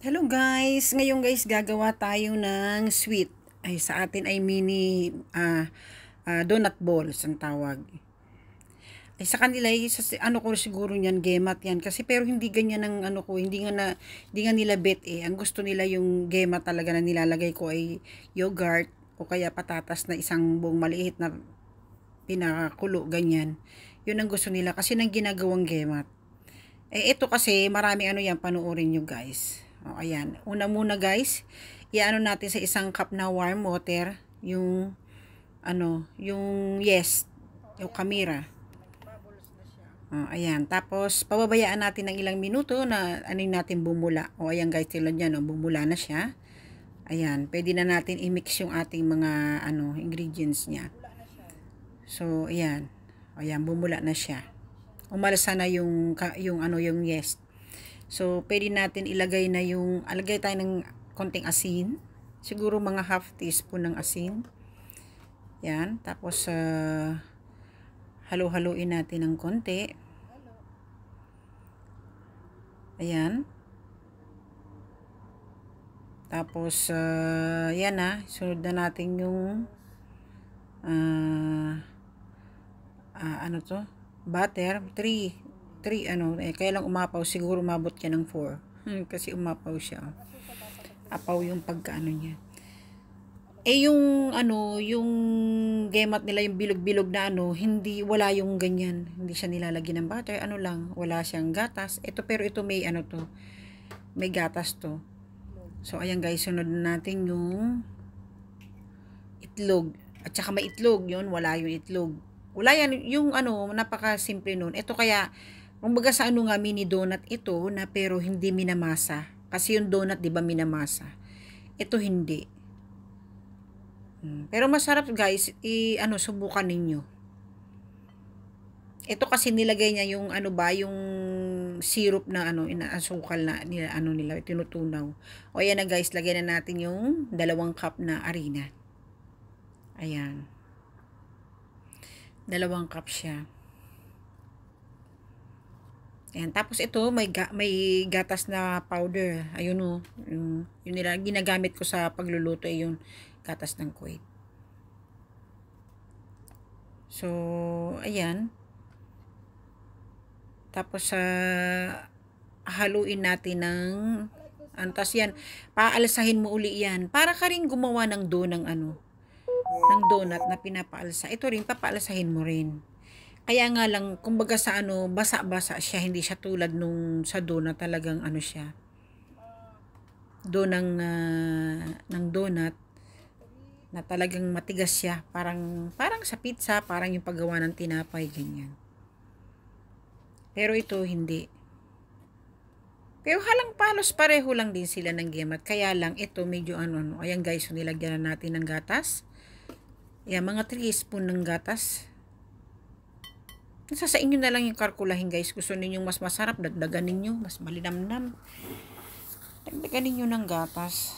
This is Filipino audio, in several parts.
Hello guys! Ngayon guys, gagawa tayo ng sweet. Ay, sa atin ay mini donut balls ang tawag. Ay, sa kanila, ano ko siguro niyan, gemat yan. Kasi pero hindi ganyan ang ano ko, hindi nga nila bet eh. Ang gusto nila yung gemat talaga na nilalagay ko ay yogurt o kaya patatas na isang buong maliit na pinakulo, ganyan. Yun ang gusto nila kasi nang ginagawang gemat. Eh, ito kasi, maraming ano yan, panuorin nyo guys. O, ayan. Una muna guys, iano natin sa isang cup na warm water, yung, yung yes, yung kamira. O, ayan. Tapos, pababayaan natin ng ilang minuto na aning natin bumula. O, ayan guys, tilon yan, o, bumula na siya. Ayan, pwede na natin i-mix yung ating mga, ingredients niya. So, ayan. Ayan, bumula na siya. Umalsa na yung yes. So, pwede natin ilagay na alagay tayo ng konting asin. Siguro mga half teaspoon ng asin. Yan. Tapos, halo-haluin natin ng konti. Ayan. Tapos, yan na. Sunod na natin yung butter, 3 kaya lang umapaw, siguro umabot siya ng 4 kasi umapaw siya, apaw yung pagkaano niya. Yung yung gemat nila, yung bilog-bilog na hindi, wala yung ganyan, hindi siya nilalagyan ng butter, lang, wala siyang gatas. Pero ito may may gatas to. So ayan guys, sunod na natin yung itlog, at saka may itlog, yun, wala yung itlog. Wala yan, yung napaka-simple nun. Ito kaya, kumbaga sa nga, mini donut ito, na pero hindi minamasa. Kasi yung donut, di ba, minamasa. Ito hindi. Pero masarap guys, subukan ninyo. Ito kasi nilagay niya yung yung syrup na inaasukal na nila tinutunaw. O ayan na guys, lagyan na natin yung 2 cup na harina. Ayan. 2 cup siya. Ayan. Tapos ito, may gatas na powder. Ayun o. Yung ginagamit ko sa pagluluto ay yung gatas ng Kuwait. So, ayan. Tapos, haluin natin ng tapos yan, paalsahin mo uli yan. Para ka rin gumawa ng ng donut na pinapaalsa. Ito rin, papaalsahin mo rin. Kaya nga lang, kumbaga sa basa-basa siya, hindi siya tulad nung sa donut, talagang siya. Ng donut, na talagang matigas siya. Parang sa pizza, parang yung paggawa ng tinapay, ganyan. Pero ito, hindi. Pero halang palos pareho lang din sila ng gemat. Kaya lang, ito medyo ayan guys, so nilagyan na natin ng gatas. Yan, mga 3 spoon ng gatas. Nasa sa inyo na lang yung kalkulahin guys. Gusto ninyong mas masarap, dagdagan ninyo. Mas malinamnam, dagdagan ninyo ng gatas.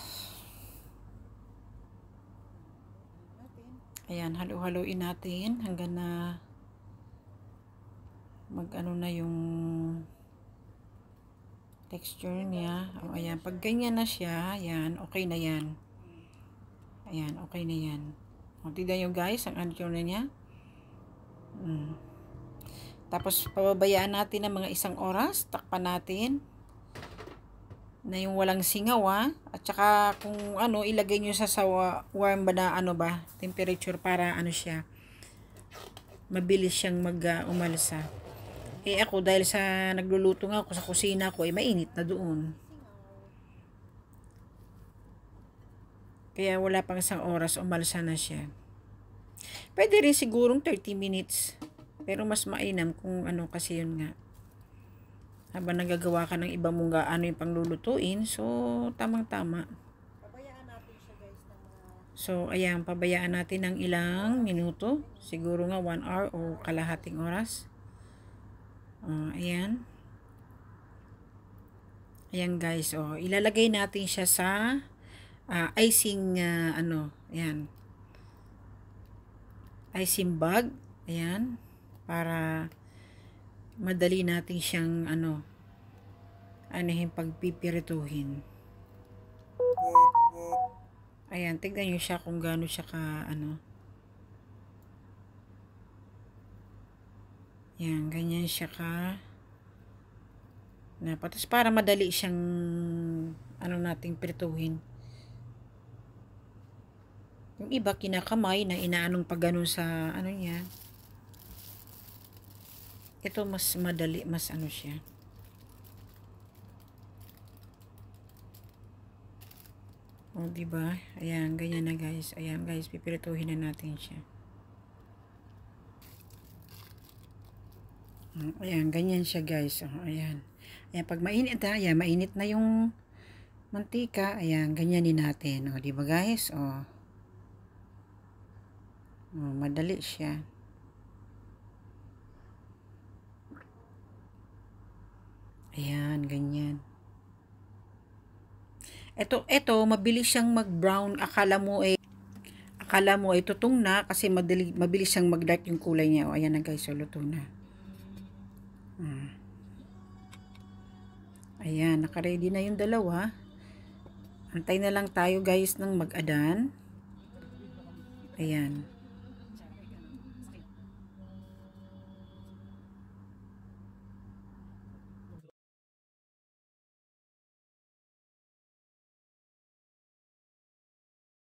Ayan, halo-haloin natin hanggang na na yung texture niya. O, ayan, pag ganyan na siya, ayan, okay na yan. Ayan, okay na yan. O, tignan nyo guys, ang answer na niya. Tapos, pababayaan natin ng mga 1 oras. Takpan natin. Na yung walang singaw, At saka, kung ilagay nyo sa warm ba na temperature para siya. Mabilis siyang umalsa. Ako, dahil sa nagluluto nga ako sa kusina ko, mainit na doon. Kaya wala pang 1 oras, umalsa na siya. Pwede rin sigurong 30 minutes. Pero mas mainam kung kasi yun nga. Habang nagagawa ka ng iba mong yung panglulutuin, so tamang-tama. Pabayaan natin siya guys ng So, ayan, pabayaan natin ng ilang minuto. Siguro nga 1 hour o kalahating oras. Ayan. Ayan guys, ilalagay natin siya sa icing ayan, icing bag, ayan, para madali natin siyang pagpipirituhin. Ayan, tignan nyo siya kung gaano siya ka, ano. Ayan, ganyan siya ka. Tapos para madali siyang, ano nating prituhin. Yung iba, kinakamay na inaanong pag ganun sa, ano niya. Ito, mas madali, mas ano siya. O, diba? Ayan, ganyan na guys. Ayan guys, pipirituhin na natin siya. Ayan, ganyan siya guys. O, ayan. Ayan, pag mainit ha, ayan, mainit na yung mantika. Ayan, ganyanin natin. O, diba guys? O, madali siya. Ayan, ganyan. Ito, mabilis siyang mag-brown. Akala mo ay tutong na kasi mabilis siyang mag-dark yung kulay niya. O, ayan na guys, so luto na. Ayan, naka-ready na yung dalawa. Antay na lang tayo guys ng mag-adan. Ayan.